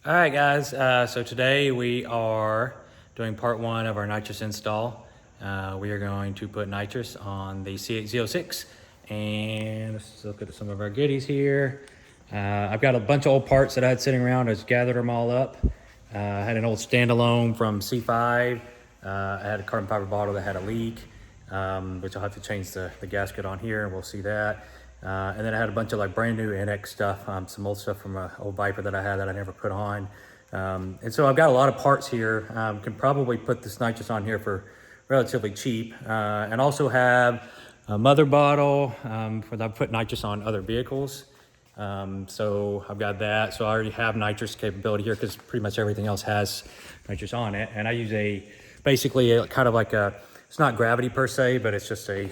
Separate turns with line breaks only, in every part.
All right, guys. So today we are doing part one of our nitrous install. We are going to put nitrous on the z06, and let's look at some of our goodies here. I've got a bunch of old parts that I had sitting around. I just gathered them all up. I had an old Standalone from C5. I had a carbon fiber bottle that had a leak, which I'll have to change the gasket on here, and we'll see that. And then I had a bunch of like brand new NX stuff, some old stuff from an old Viper that I had that I never put on. And so I've got a lot of parts here. Can probably put this nitrous on here for relatively cheap. And also have a mother bottle for that I put nitrous on other vehicles. So I've got that. So I already have nitrous capability here because pretty much everything else has nitrous on it. And I use basically kind of like it's not gravity per se, but it's just a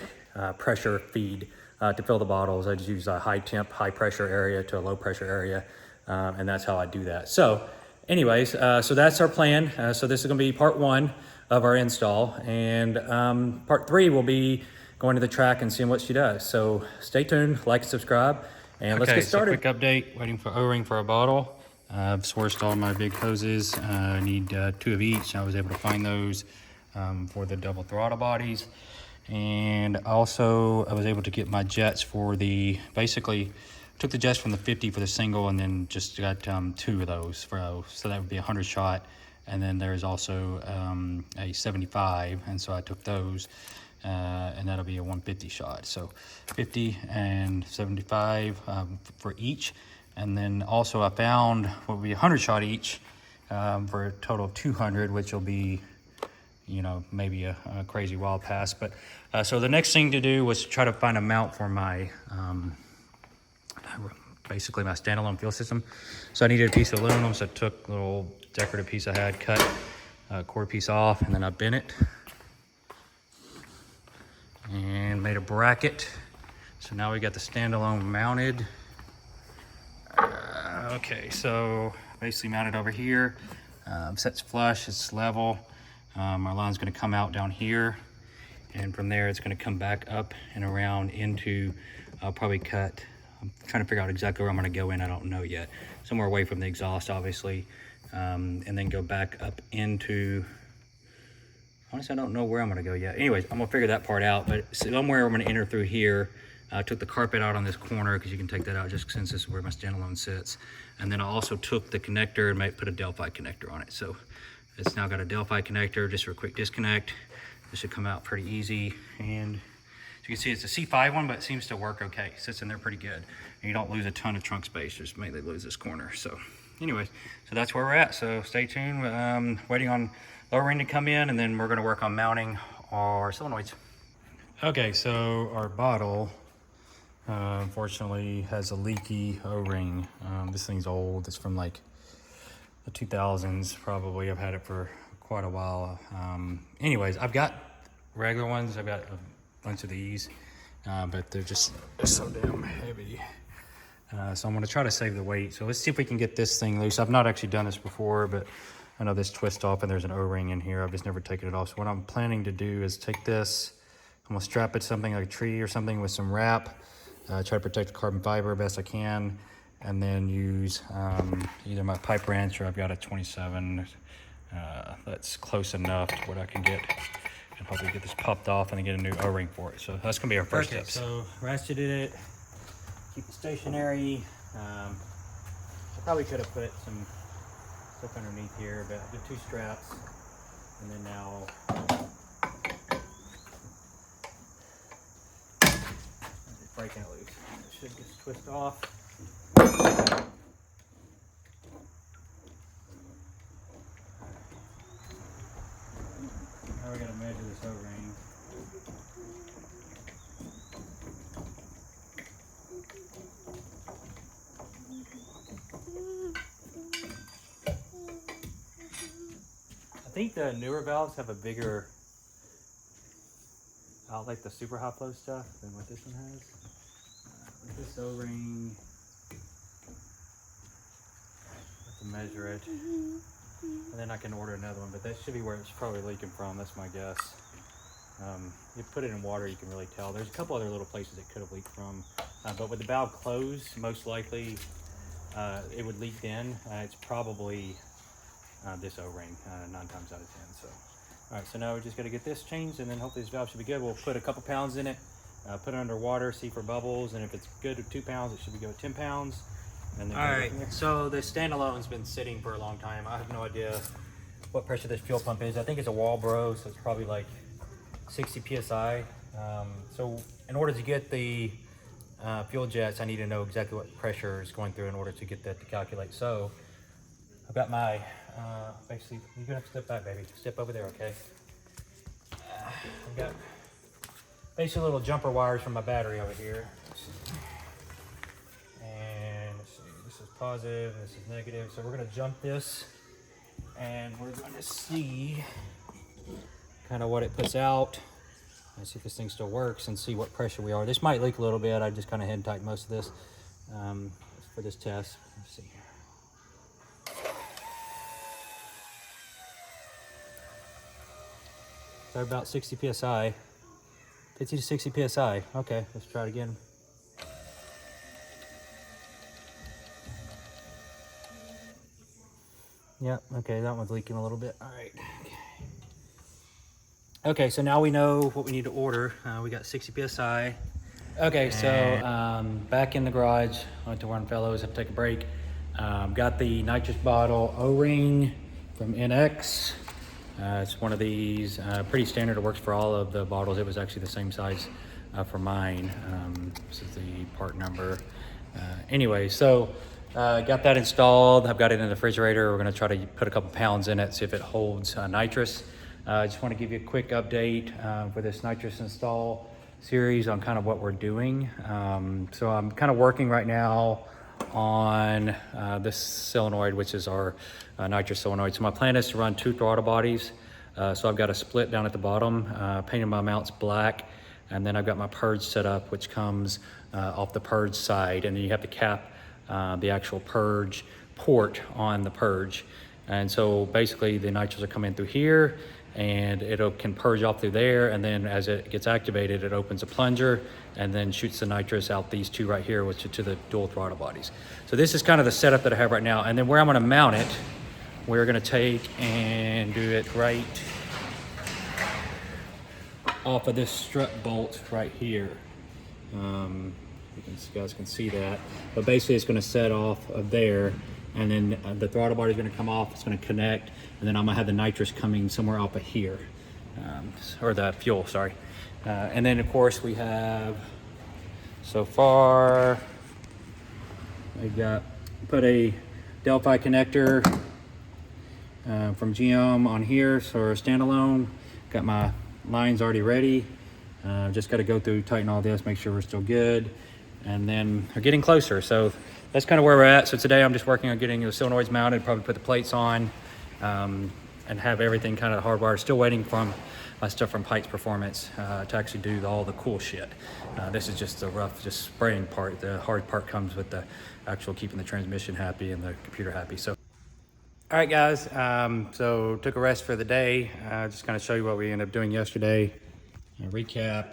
pressure feed. To fill the bottles. I just use a high temp, high pressure area to a low pressure area, and that's how I do that. So anyways, so that's our plan. So this is gonna be part one of our install, and part three will be going to the track and seeing what she does. So stay tuned, like and subscribe, and let's get started. So quick update, waiting for O-ring for a bottle. I've sourced all my big hoses. I need 2 of each. I was able to find those for the double throttle bodies. And also I was able to get my jets for basically took the jets from the 50 for the single and then just got 2 of those so that would be 100 shot. And then there's also a 75, and so I took those and that'll be a 150 shot. So 50 and 75 for each. And then also I found what would be 100 shot each for a total of 200, which will be, you know, maybe a crazy wild pass. But so the next thing to do was try to find a mount for my basically my standalone fuel system. So I needed a piece of aluminum, so I took a little decorative piece I had, cut a quarter piece off, and then I bent it and made a bracket. So now we got the standalone mounted. Okay, so basically mounted over here, sets flush, it's level. Our line's going to come out down here, and from there it's going to come back up and around into, I'll probably cut, I'm trying to figure out exactly where I'm going to go in, I don't know yet, somewhere away from the exhaust obviously, and then go back up into, honestly I don't know where I'm going to go yet. Anyways, I'm going to figure that part out, but somewhere I'm going to enter through here. I took the carpet out on this corner because you can take that out just since this is where my standalone sits, and then I also took the connector and put a Delphi connector on it. So it's now got a Delphi connector just for a quick disconnect. This should come out pretty easy. And as you can see, it's a C5 one, but it seems to work okay. It sits in there pretty good. And you don't lose a ton of trunk space, just mainly lose this corner. So anyways, so that's where we're at. So stay tuned. Waiting on lower ring to come in, and then we're gonna work on mounting our solenoids. Okay, so our bottle, unfortunately, has a leaky O-ring. This thing's old. It's from like the 2000s probably. I've had it for quite a while. Anyways, I've got regular ones. I've got a bunch of these, but they're so damn heavy. So I'm gonna try to save the weight. So let's see if we can get this thing loose. I've not actually done this before, but I know this twists off and there's an O-ring in here. I've just never taken it off. So what I'm planning to do is take this, I'm gonna strap it to something like a tree or something with some wrap, try to protect the carbon fiber best I can, and then use either my pipe wrench or I've got a 27 that's close enough to what I can get and hopefully get this popped off and then get a new O-ring for it. So that's gonna be our first step. So ratcheted it, keep it stationary. I probably could have put some stuff underneath here, but I did 2 straps, and then now it's breaking it loose. It should just twist off. Now we're going to measure this O-ring. I think the newer valves have a bigger outlet, the super high flow stuff, than what this one has. With this O-ring, to measure it, and then I can order another one, but that should be where it's probably leaking from. That's my guess. You put it in water, you can really tell. There's a couple other little places it could have leaked from, but with the valve closed, most likely it would leak then. It's probably this O-ring 9 times out of 10. So, all right, so now we just got to get this changed, and then hopefully this valve should be good. We'll put a couple pounds in it, put it under water, see for bubbles, and if it's good at 2 pounds, it should be good at 10 pounds. And then all right, so the Standalone's been sitting for a long time. I have no idea what pressure this fuel pump is. I think it's a Walbro, so it's probably like 60 PSI. So in order to get the fuel jets, I need to know exactly what pressure is going through in order to get that to calculate. So I've got my, basically, you're gonna have to step back, baby. Step over there, okay? I've got basically little jumper wires from my battery over here. And let's see, this is positive, this is negative. So we're gonna jump this and we're gonna see kind of what it puts out. Let's see if this thing still works and see what pressure we are. This might leak a little bit. I just kind of hand tighten most of this for this test. Let's see. So about 60 PSI. 50 to 60 PSI. Okay, let's try it again. Yep, okay, that one's leaking a little bit. All right. Okay, so now we know what we need to order. We got 60 PSI. Okay, so back in the garage, went to One Fellows, have to take a break. Got the nitrous bottle O-ring from NX. It's one of these, pretty standard. It works for all of the bottles. It was actually the same size for mine. This is the part number. Anyway, so got that installed. I've got it in the refrigerator. We're gonna try to put a couple pounds in it, see if it holds nitrous. I just want to give you a quick update for this nitrous install series on kind of what we're doing. So I'm kind of working right now on this solenoid, which is our nitrous solenoid. So my plan is to run 2 throttle bodies. So I've got a split down at the bottom, painted my mounts black, and then I've got my purge set up, which comes off the purge side, and then you have to cap the actual purge port on the purge. And so basically the nitrous will come in through here, and it can purge off through there, and then as it gets activated, it opens a plunger and then shoots the nitrous out these 2 right here, which are to the dual throttle bodies. So this is kind of the setup that I have right now. And then where I'm gonna mount it, we're gonna take and do it right off of this strut bolt right here. You guys can see that, but basically it's gonna set off of there, and then the throttle body is going to come off, it's going to connect, and then I'm going to have the nitrous coming somewhere off of here, or the fuel, sorry. And then of course we have, so far, I put a Delphi connector from GM on here, so a Standalone. Got my lines already ready. Just got to go through, tighten all this, make sure we're still good. And then we're getting closer. So that's kind of where we're at. So today I'm just working on getting the solenoids mounted, probably put the plates on, and have everything kind of hardwired. Still waiting from my stuff from Peitz Performance to actually do all the cool shit. This is just the rough, just spraying part. The hard part comes with the actual keeping the transmission happy and the computer happy. So, all right guys, so took a rest for the day. Just kind of show you what we ended up doing yesterday. Recap,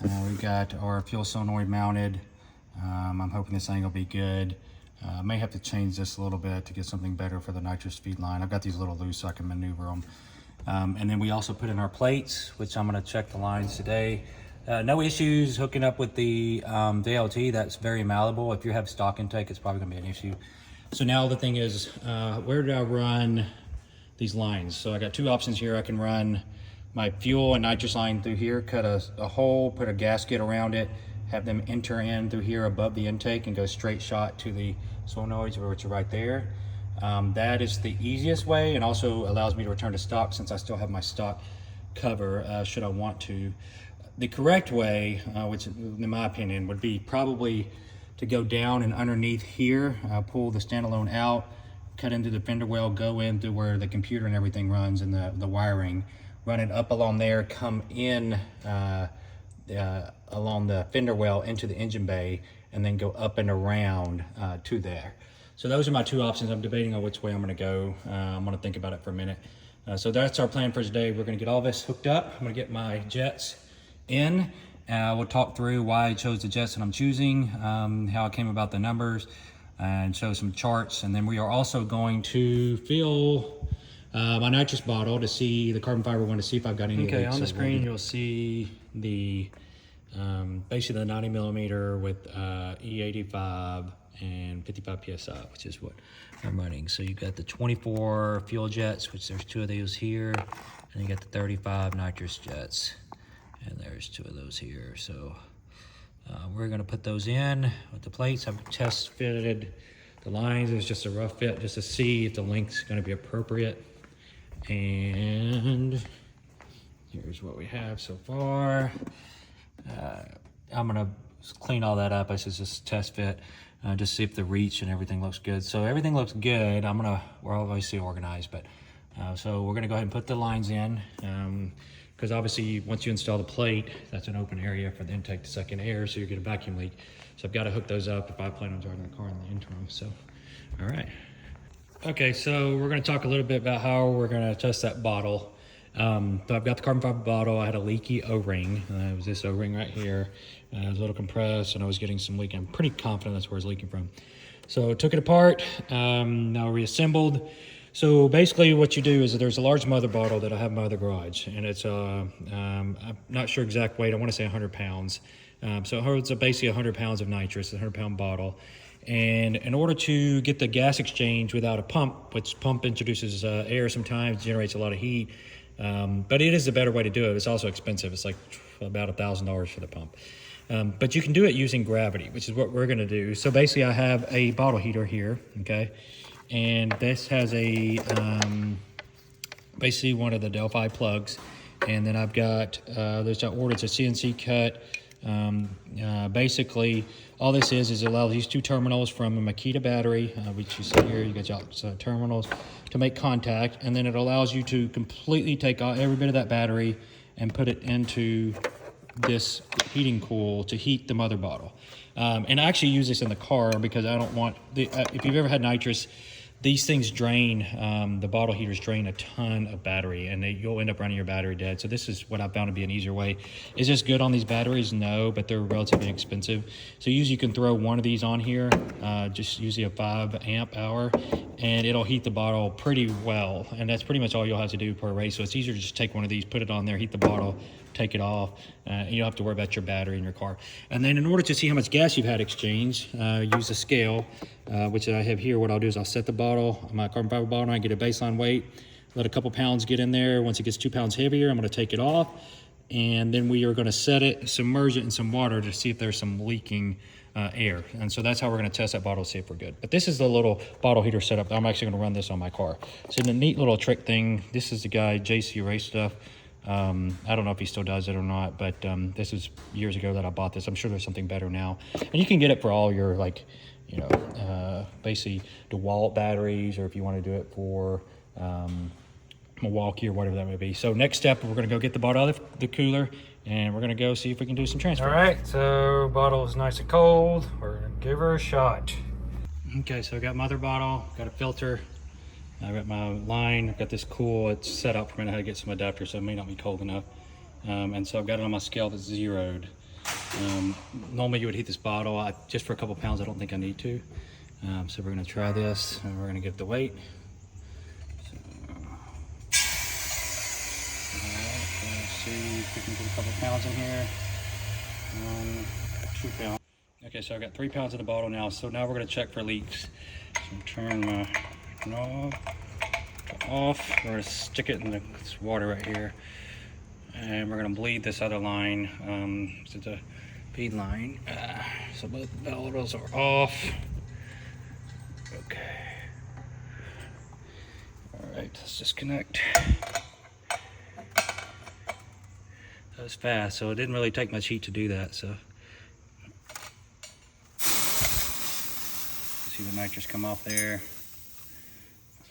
we got our fuel solenoid mounted. I'm hoping this thing will be good. May have to change this a little bit to get something better for the nitrous feed line. I've got these a little loose so I can maneuver them. And then we also put in our plates, which I'm gonna check the lines today. No issues hooking up with the VLT. That's very malleable. If you have stock intake, it's probably gonna be an issue. So now the thing is, where do I run these lines? So I got 2 options here. I can run my fuel and nitrous line through here, cut a hole, put a gasket around it, have them enter in through here above the intake and go straight shot to the solenoids, which are right there. That is the easiest way, and also allows me to return to stock since I still have my stock cover should I want to. The correct way, which in my opinion would be probably to go down and underneath here, pull the Standalone out, cut into the fender well, go in through where the computer and everything runs and the wiring, run it up along there, come in along the fender well into the engine bay, and then go up and around to there. So those are my 2 options. I'm debating on which way I'm gonna go. I'm gonna think about it for a minute. So that's our plan for today. We're gonna get all this hooked up. I'm gonna get my jets in. We'll talk through why I chose the jets that I'm choosing, how I came about the numbers. and show some charts. And then we are also going to fill my nitrous bottle to see the carbon fiber one, to see if I've got any leaks. On the screen you'll see the basically the 90 millimeter with E85 and 55 psi, which is what I'm running. So you've got the 24 fuel jets, which there's 2 of those here, and you got the 35 nitrous jets, and there's 2 of those here. So we're gonna put those in with the plates. I've test fitted the lines. It's just a rough fit just to see if the length's gonna be appropriate. And here's what we have so far. I'm gonna clean all that up. I should just test fit, just see if the reach and everything looks good. So everything looks good. We're obviously organized, but so we're gonna go ahead and put the lines in, because obviously once you install the plate, that's an open area for the intake to suck in air, so you get a vacuum leak. So I've got to hook those up if I plan on driving the car in the interim. So, all right. Okay, so we're gonna talk a little bit about how we're gonna test that bottle. So I've got the carbon fiber bottle. I had a leaky O-ring. It was this O-ring right here. It was a little compressed and I was getting some leaking. I'm pretty confident that's where it's leaking from. So took it apart, now reassembled. So basically what you do is there's a large mother bottle that I have in my other garage, and it's, I'm not sure exact weight, I wanna say 100 pounds. So it holds basically 100 pounds of nitrous, a 100-pound bottle. And in order to get the gas exchange without a pump, which pump introduces air sometimes, generates a lot of heat, but it is a better way to do it. It's also expensive. It's like about $1,000 for the pump. But you can do it using gravity, which is what we're gonna do. So basically I have a bottle heater here, okay? And this has a, basically one of the Delphi plugs. And then I've got, there's I ordered a CNC cut. Basically all this is it allows these 2 terminals from a Makita battery, which you see here, you got your terminals to make contact, and then it allows you to completely take out every bit of that battery and put it into this heating coil to heat the mother bottle. And I actually use this in the car because I don't want, if you've ever had nitrous, these things drain, the bottle heaters drain a ton of battery, and you'll end up running your battery dead. So this is what I found to be an easier way. Is this good on these batteries? No, but they're relatively expensive. So usually you can throw one of these on here, just usually a 5 amp hour, and it'll heat the bottle pretty well. And that's pretty much all you'll have to do per race. So it's easier to just take one of these, put it on there, heat the bottle, take it off, and you don't have to worry about your battery in your car. And then in order to see how much gas you've had exchanged, use a scale, which I have here. What I'll do is I'll set the bottle, my carbon fiber bottle, and I get a baseline weight, let a couple pounds get in there. Once it gets 2 pounds heavier, I'm gonna take it off, and then we are gonna set it, submerge it in some water to see if there's some leaking air. And so that's how we're gonna test that bottle to see if we're good. But this is the little bottle heater setup. I'm actually gonna run this on my car. It's a neat little trick thing. This is the guy, JC Race Stuff. I don't know if he still does it or not, but this was years ago that I bought this. I'm sure there's something better now. And you can get it for all your, like, you know, basically DeWalt batteries, or if you want to do it for Milwaukee or whatever that may be. So next step, we're going to go get the bottle out of the cooler, and we're going to go see if we can do some transfer. All right, so bottle is nice and cold. We're going to give her a shot. Okay, so I got mother bottle, got a filter. I got my line, I've got this cool, it's set up for me. I had to get some adapters, so it may not be cold enough. And so I've got it on my scale that's zeroed. Normally you would heat this bottle, just for a couple pounds, I don't think I need to. So we're gonna try this, and we're gonna get the weight. So, let's see if we can get a couple pounds in here. 2 pounds. Okay, so I've got 3 pounds in the bottle now, so now we're gonna check for leaks. So turn my knob off. We're gonna stick it in this water right here, and we're gonna bleed this other line. So it's a feed line. So both bellows are off. Okay. All right, let's disconnect. That was fast, so it didn't really take much heat to do that. So see the nitrous come off there.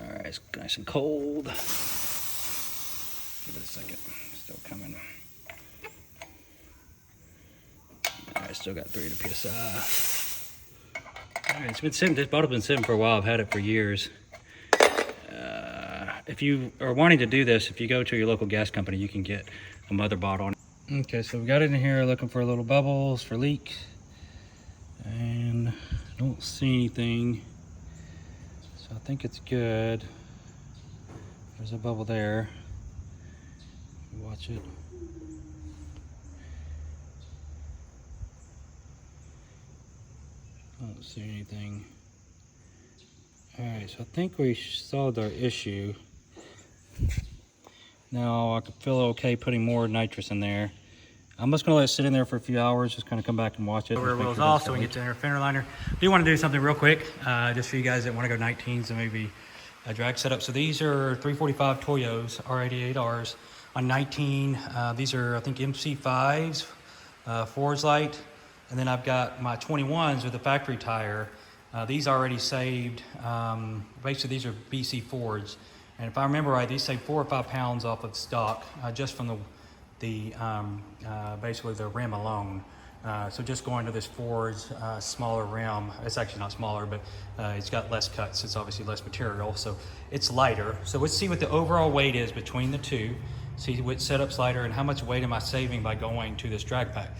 All right, it's nice and cold. Give it a second, still coming. All right, still got 3 to PSI. All right, it's been sitting, this bottle's been sitting for a while. I've had it for years. If you are wanting to do this, if you go to your local gas company, you can get a mother bottle. Okay, so we got it in here looking for little bubbles, for leaks. And I don't see anything, so I think it's good. There's a bubble there. Watch it. I don't see anything. All right, so I think we solved our issue. Now I could feel okay putting more nitrous in there. I'm just gonna let it sit in there for a few hours, just kind of come back and watch it. Rear wheels off so we can get to the inner fender liner. I do want to do something real quick, just for you guys that want to go 19s and maybe a drag setup. So these are 345 Toyos, R88Rs on 19. These are, I think, MC5s, Fords Light. And then I've got my 21s with a factory tire. These already saved, basically these are BC Fords. And if I remember right, these saved 4 or 5 pounds off of stock, just from basically the rim alone. So just going to this Ford's smaller rim, it's actually not smaller, but it's got less cuts. It's obviously less material, so it's lighter. So let's see what the overall weight is between the two. See which setup's lighter and how much weight am I saving by going to this drag pack.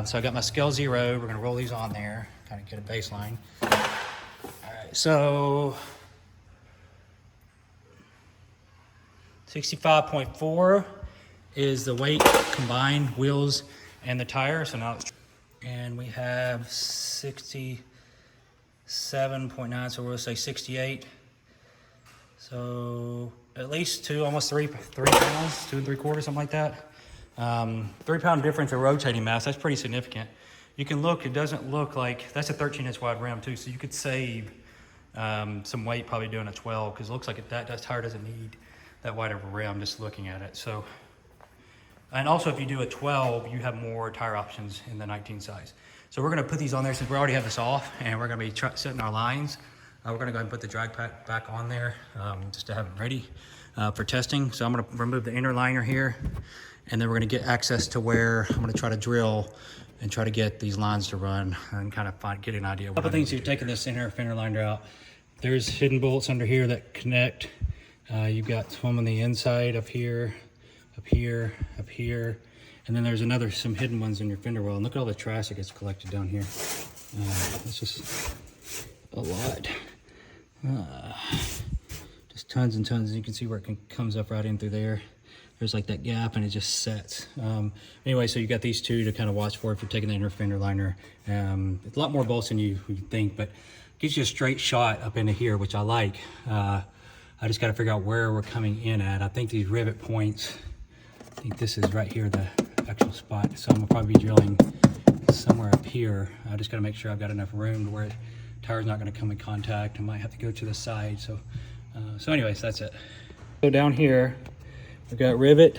So I got my scale 0. We're gonna roll these on there, kind of get a baseline. All right, so 65.4 is the weight combined, wheels and the tire. So now it's, and we have 67.9, so we'll say 68. So at least almost 3 pounds, 2 3/4, something like that. 3 pound difference in rotating mass, that's pretty significant. You can look, it doesn't look like, that's a 13-inch wide rim too, so you could save some weight probably doing a 12, because it looks like that tire doesn't need that wide of a rim, just looking at it. So, and also if you do a 12, you have more tire options in the 19 size. So we're gonna put these on there since we already have this off, and we're gonna be setting our lines. We're gonna go ahead and put the drag pack back on there, just to have it ready for testing. So I'm gonna remove the inner liner here, and then we're gonna get access to where I'm gonna try to drill and try to get these lines to run and kind of get an idea. A couple things, you've taken this inner fender liner out. There's hidden bolts under here that connect. You've got some on the inside up here, up here, up here. And then there's some hidden ones in your fender well. And look at all the trash that gets collected down here. It's just a lot. Just tons and tons. You can see where it comes up right in through there. There's like that gap and it just sets. Anyway, so you got these two to kind of watch for if you're taking the inner fender liner. It's a lot more bolts than you think, but gives you a straight shot up into here, which I like. I just got to figure out where we're coming in at. I think these rivet points, I think this is right here, the actual spot. So I'm gonna probably be drilling somewhere up here. I just got to make sure I've got enough room to where the tire's not going to come in contact. I might have to go to the side. So anyways, that's it. So down here, we've got rivet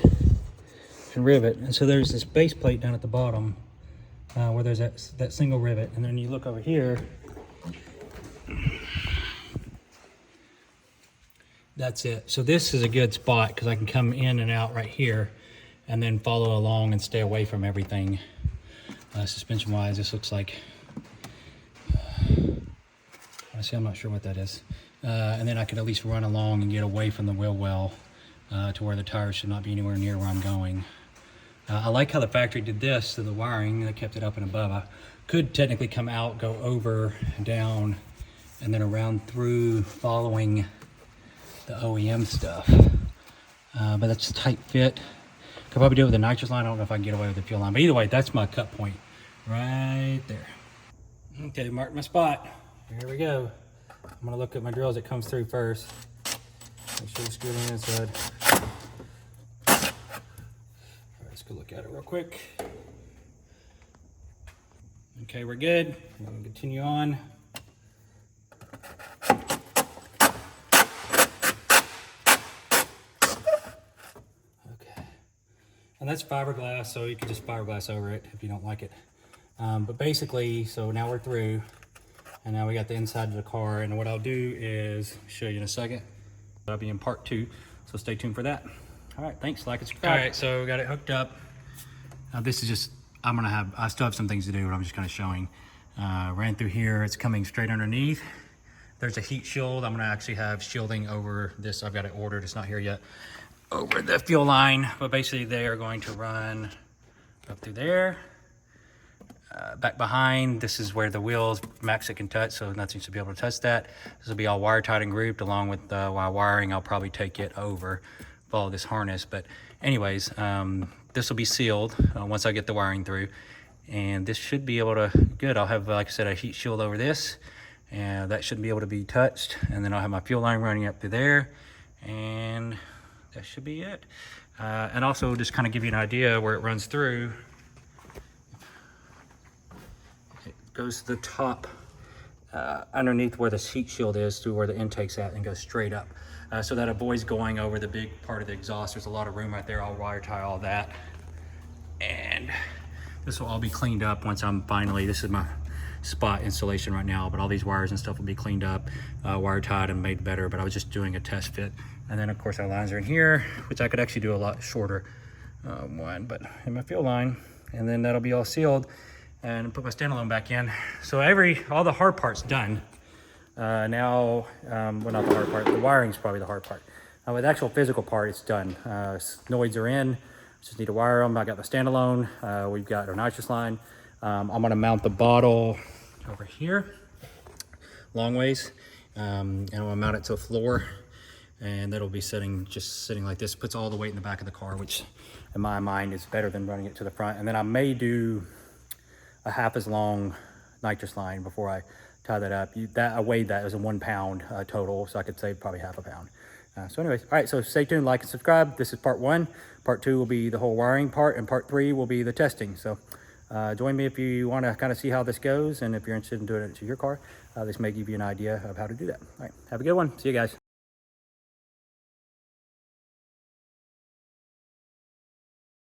and rivet. And so there's this base plate down at the bottom where there's that single rivet. And then you look over here, that's it. So this is a good spot because I can come in and out right here and then follow along and stay away from everything. Suspension wise, this looks like, honestly, I'm not sure what that is. And then I could at least run along and get away from the wheel well to where the tires should not be anywhere near where I'm going. I like how the factory did this to the wiring. They kept it up and above. I could technically come out, go over, down, and then around through following the OEM stuff. But that's a tight fit. Could probably do it with the nitrous line. I don't know if I can get away with the fuel line. But either way, that's my cut point right there. Okay, mark my spot. Here we go. I'm gonna look at my drill as it comes through first. Make sure the screw on the inside. All right, let's go look at it real quick. Okay, we're good. I'm gonna continue on. Okay, and that's fiberglass, so you can just fiberglass over it if you don't like it. But basically, so now we're through. And now we got the inside of the car, and what I'll do is show you in a second. That'll be in part 2, so stay tuned for that. All right, thanks, like and subscribe. All right, so we got it hooked up. This is just, I still have some things to do, but I'm just kind of showing. Ran through here, it's coming straight underneath. There's a heat shield. I'm gonna actually have shielding over this. I've got it ordered, it's not here yet, over the fuel line. But basically they are going to run up through there. back behind, this is where the wheels max it can touch, so nothing should be able to touch that. This will be all wire tied and grouped along with my wiring. I'll probably take it over, follow this harness. But anyways, this will be sealed once I get the wiring through. And this should be able to, good, I'll have, like I said, a heat shield over this. And that shouldn't be able to be touched. And then I'll have my fuel line running up through there. And that should be it. And also just kind of give you an idea where it runs through. It goes to the top underneath where the heat shield is, through where the intake's at, and goes straight up. So that avoids going over the big part of the exhaust. There's a lot of room right there. I'll wire tie all that. And this will all be cleaned up once I'm finally, this is my spot installation right now, but all these wires and stuff will be cleaned up, wire tied and made better, but I was just doing a test fit. And then of course our lines are in here, which I could actually do a lot shorter one, but in my fuel line, and then that'll be all sealed, and put my Standalone back in. So all the hard part's done. Now, well, not the hard part, the wiring's probably the hard part. With the actual physical part, it's done. Noids are in, just need to wire them. I got the Standalone, we've got our nitrous line. I'm gonna mount the bottle over here, long ways, and I'm gonna mount it to the floor, and that'll be just sitting like this. Puts all the weight in the back of the car, which in my mind is better than running it to the front. And then I may do a half as long nitrous line before I tie that up. I weighed that as a 1 pound total, so I could save probably half a pound. So anyways, all right, so stay tuned, like and subscribe. This is part 1. Part 2 will be the whole wiring part, and part 3 will be the testing. So join me if you want to kind of see how this goes, and if you're interested in doing it to your car, this may give you an idea of how to do that. All right, have a good one. See you guys.